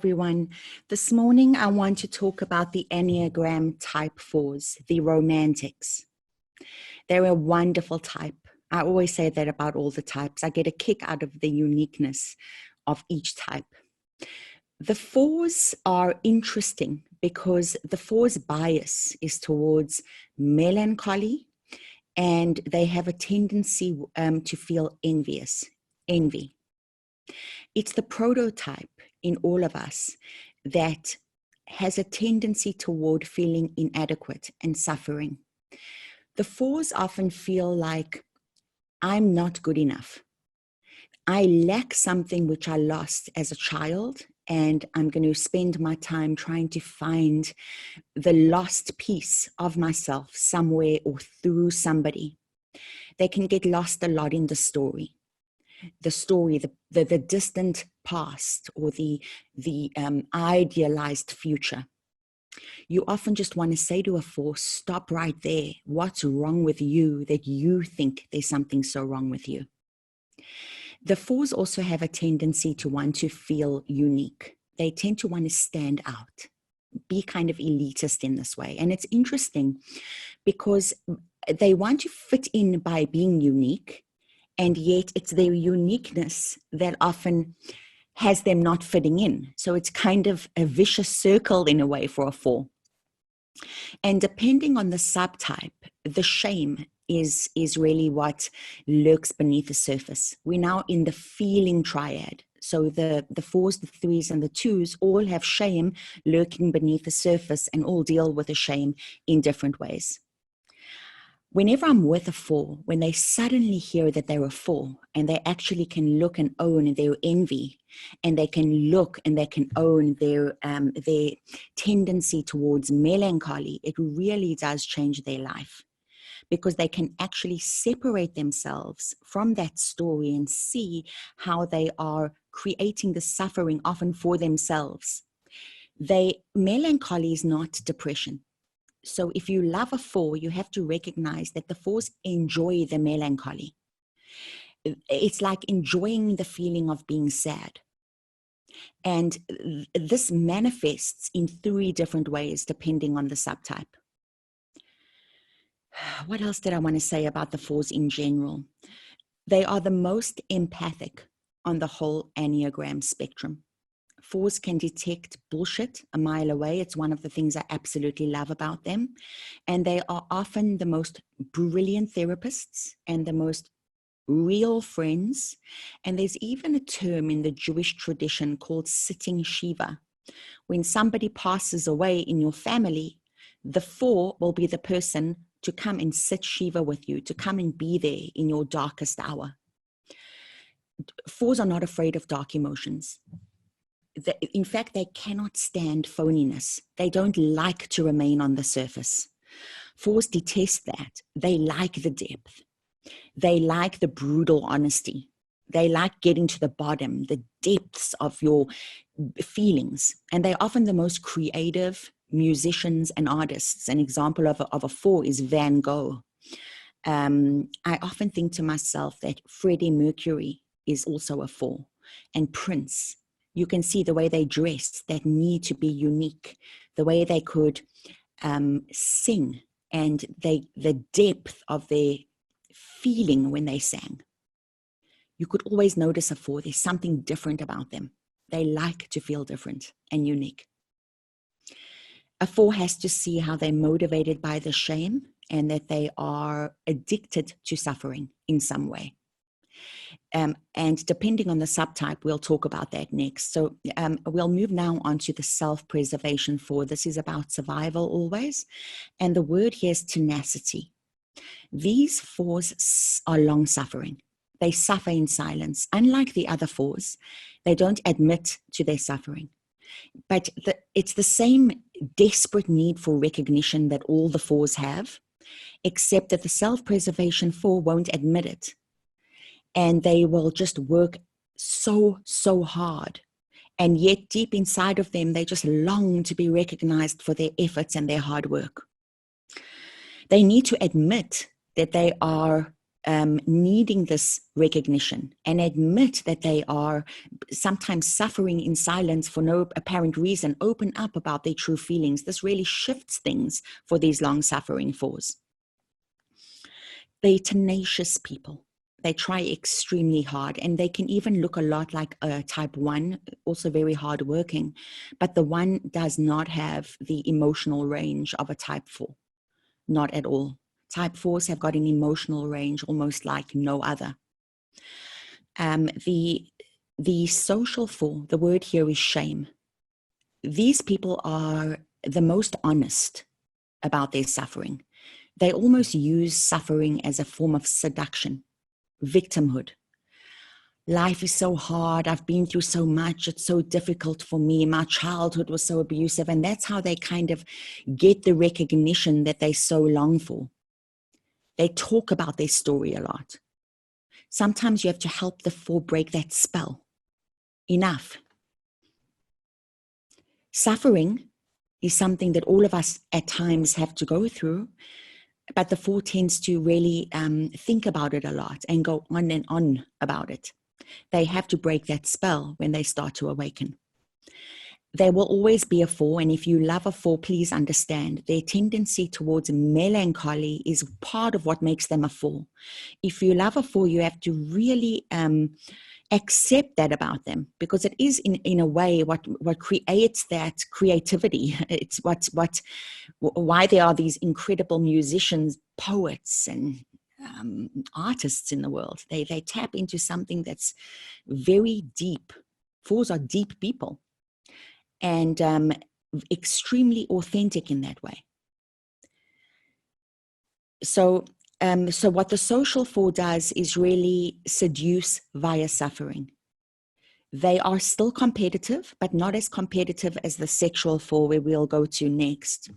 everyone. This morning, I want to talk about the Enneagram Type 4s, the romantics. They're a wonderful type. I always say that about all the types. I get a kick out of the uniqueness of each type. The 4s are interesting because the 4's bias is towards melancholy, and they have a tendency to feel envy. It's the prototype in all of us that has a tendency toward feeling inadequate and suffering. The 4s often feel like, I'm not good enough. I lack something which I lost as a child, and I'm going to spend my time trying to find the lost piece of myself somewhere or through somebody. They can get lost a lot in the story, the distant past, or the idealized future. You often just want to say to a 4, stop right there. What's wrong with you that you think there's something so wrong with you? The 4s also have a tendency to want to feel unique. They tend to want to stand out, be kind of elitist in this way. And it's interesting because they want to fit in by being unique, and yet it's their uniqueness that often has them not fitting in. So it's kind of a vicious circle in a way for a 4. And depending on the subtype, the shame is really what lurks beneath the surface. We're now in the feeling triad. So the 4s, the 3s, and the 2s all have shame lurking beneath the surface and all deal with the shame in different ways. Whenever I'm with a 4, when they suddenly hear that they're a 4 and they actually can look and own their envy, and they can look and they can own their tendency towards melancholy, it really does change their life, because they can actually separate themselves from that story and see how they are creating the suffering often for themselves. Melancholy is not depression. So if you love a 4, you have to recognize that the 4s enjoy the melancholy. It's like enjoying the feeling of being sad. And this manifests in 3 different ways depending on the subtype. What else did I want to say about the 4s in general? They are the most empathic on the whole Enneagram spectrum. 4s can detect bullshit a mile away. It's one of the things I absolutely love about them. And they are often the most brilliant therapists and the most real friends. And there's even a term in the Jewish tradition called sitting Shiva. When somebody passes away in your family, the 4 will be the person to come and sit Shiva with you, to come and be there in your darkest hour. 4s are not afraid of dark emotions. In fact, they cannot stand phoniness. They don't like to remain on the surface. 4s detest that. They like the depth. They like the brutal honesty. They like getting to the bottom, the depths of your feelings. And they're often the most creative musicians and artists. An example of a 4 is Van Gogh. I often think to myself that Freddie Mercury is also a 4, and Prince. You can see the way they dress, that need to be unique, the way they could sing, and the depth of their feeling when they sang. You could always notice a 4. There's something different about them. They like to feel different and unique. A 4 has to see how they're motivated by the shame and that they are addicted to suffering in some way. And depending on the subtype, we'll talk about that next. So we'll move now on to the self-preservation 4. This is about survival always. And the word here is tenacity. These 4s are long-suffering. They suffer in silence. Unlike the other 4s, they don't admit to their suffering. But it's the same desperate need for recognition that all the 4s have, except that the self-preservation 4 won't admit it. And they will just work so hard. And yet deep inside of them, they just long to be recognized for their efforts and their hard work. They need to admit that they are needing this recognition and admit that they are sometimes suffering in silence for no apparent reason, open up about their true feelings. This really shifts things for these long-suffering fours. They're tenacious people. They try extremely hard, and they can even look a lot like a type 1, also very hardworking, but the 1 does not have the emotional range of a type 4, not at all. Type 4s have got an emotional range almost like no other. The social 4, the word here is shame. These people are the most honest about their suffering. They almost use suffering as a form of seduction, victimhood. Life is so hard. I've been through so much. It's so difficult for me. My childhood was so abusive. And that's how they kind of get the recognition that they so long for. They talk about their story a lot. Sometimes you have to help the 4 break that spell. Enough. Suffering is something that all of us at times have to go through, but the 4 tends to really think about it a lot and go on and on about it. They have to break that spell when they start to awaken. There will always be a 4, and if you love a 4, please understand their tendency towards melancholy is part of what makes them a 4. If you love a 4, you have to really accept that about them, because it is in a way what creates that creativity. It's why there are these incredible musicians, poets, and artists in the world. They tap into something that's very deep. 4s are deep people, and extremely authentic in that way. So what the social 4 does is really seduce via suffering. They are still competitive, but not as competitive as the sexual 4, where we'll go to next.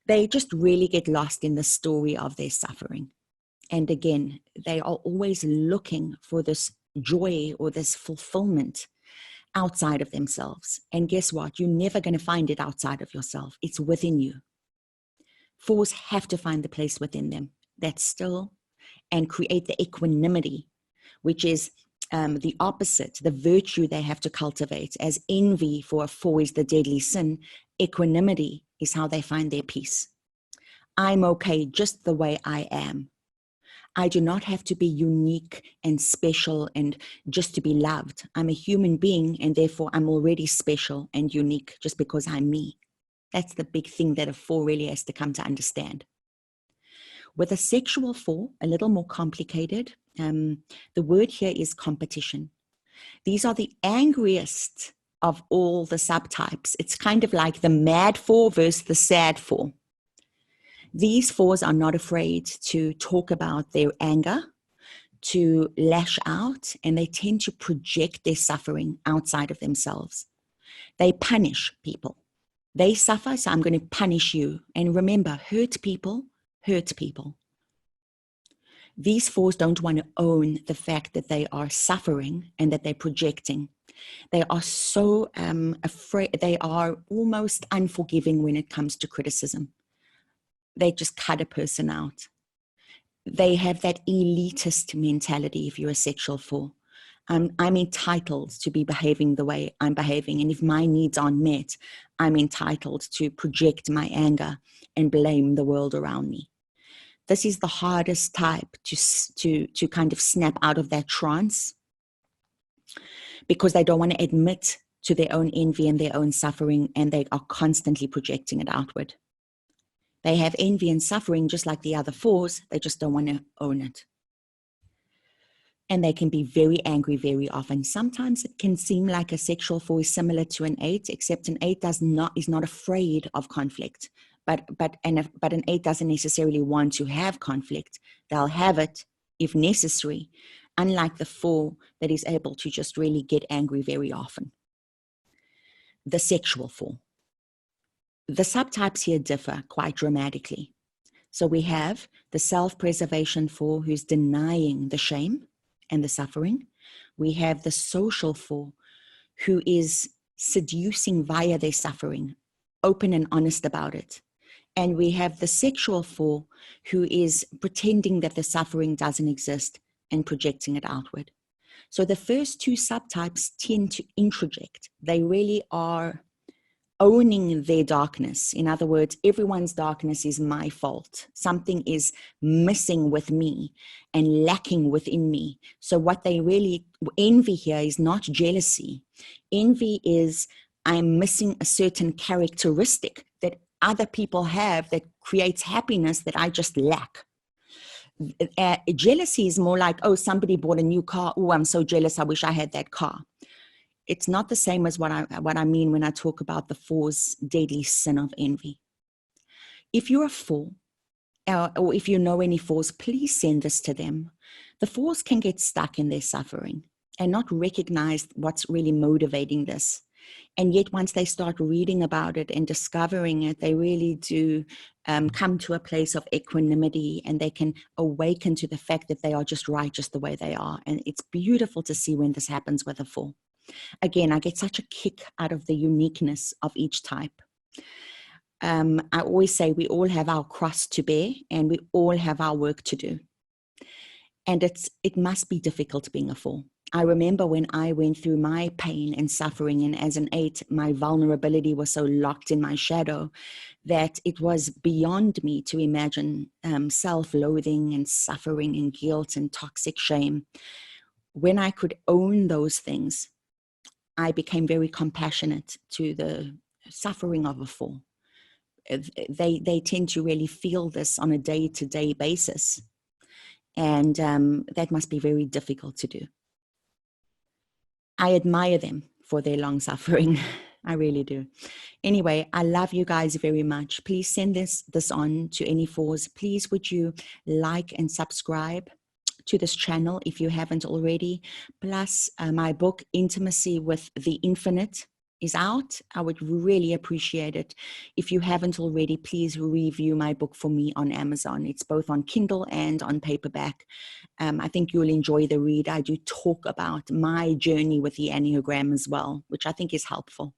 They just really get lost in the story of their suffering. And again, they are always looking for this joy or this fulfillment outside of themselves. And guess what? You're never going to find it outside of yourself. It's within you. 4s have to find the place within them that's still, and create the equanimity, which is the opposite, the virtue they have to cultivate. As envy for a 4 is the deadly sin, equanimity is how they find their peace. I'm okay just the way I am. I do not have to be unique and special and just to be loved. I'm a human being, and therefore I'm already special and unique just because I'm me. That's the big thing that a 4 really has to come to understand. With a sexual 4, a little more complicated, the word here is competition. These are the angriest of all the subtypes. It's kind of like the mad 4 versus the sad 4. These 4s are not afraid to talk about their anger, to lash out, and they tend to project their suffering outside of themselves. They punish people. They suffer, so I'm going to punish you. And remember, hurt people hurt people. These 4s don't want to own the fact that they are suffering and that they're projecting. They are so afraid. They are almost unforgiving when it comes to criticism. They just cut a person out. They have that elitist mentality if you're a sexual 4. I'm entitled to be behaving the way I'm behaving. And if my needs aren't met, I'm entitled to project my anger and blame the world around me. This is the hardest type to kind of snap out of that trance, because they don't want to admit to their own envy and their own suffering, and they are constantly projecting it outward. They have envy and suffering just like the other 4s. They just don't want to own it. And they can be very angry very often. Sometimes it can seem like a sexual 4 is similar to an 8, except an 8 is not afraid of conflict. But an 8 doesn't necessarily want to have conflict. They'll have it if necessary, unlike the 4 that is able to just really get angry very often. The sexual 4. The subtypes here differ quite dramatically. So we have the self-preservation 4 who's denying the shame and the suffering. We have the social 4 who is seducing via their suffering, open and honest about it. And we have the sexual 4, who is pretending that the suffering doesn't exist and projecting it outward. So the first 2 subtypes tend to introject. They really are owning their darkness. In other words, everyone's darkness is my fault. Something is missing with me and lacking within me. So what they really, envy here is not jealousy. Envy is, I'm missing a certain characteristic that other people have that creates happiness that I just lack. Jealousy is more like, oh, somebody bought a new car. Oh, I'm so jealous. I wish I had that car. It's not the same as what I mean when I talk about the 4's deadly sin of envy. If you're a 4, or if you know any 4s, please send this to them. The 4s can get stuck in their suffering and not recognize what's really motivating this. And yet once they start reading about it and discovering it, they really do come to a place of equanimity, and they can awaken to the fact that they are just right just the way they are. And it's beautiful to see when this happens with a 4. Again, I get such a kick out of the uniqueness of each type. I always say we all have our cross to bear, and we all have our work to do. And it must be difficult being a 4. I remember when I went through my pain and suffering, and as an 8, my vulnerability was so locked in my shadow that it was beyond me to imagine self-loathing and suffering and guilt and toxic shame. When I could own those things, I became very compassionate to the suffering of a 4. They tend to really feel this on a day-to-day basis. And that must be very difficult to do. I admire them for their long suffering. I really do. Anyway, I love you guys very much. Please send this on to any 4s. Please, would you like and subscribe to this channel if you haven't already. Plus, my book, Intimacy with the Infinite, is out. I would really appreciate it. If you haven't already, please review my book for me on Amazon. It's both on Kindle and on paperback. I think you'll enjoy the read. I do talk about my journey with the Enneagram as well, which I think is helpful.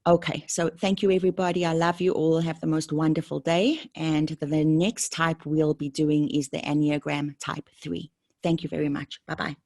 Okay, so thank you, everybody. I love you all. Have the most wonderful day. And the next type we'll be doing is the Enneagram Type 3. Thank you very much. Bye-bye.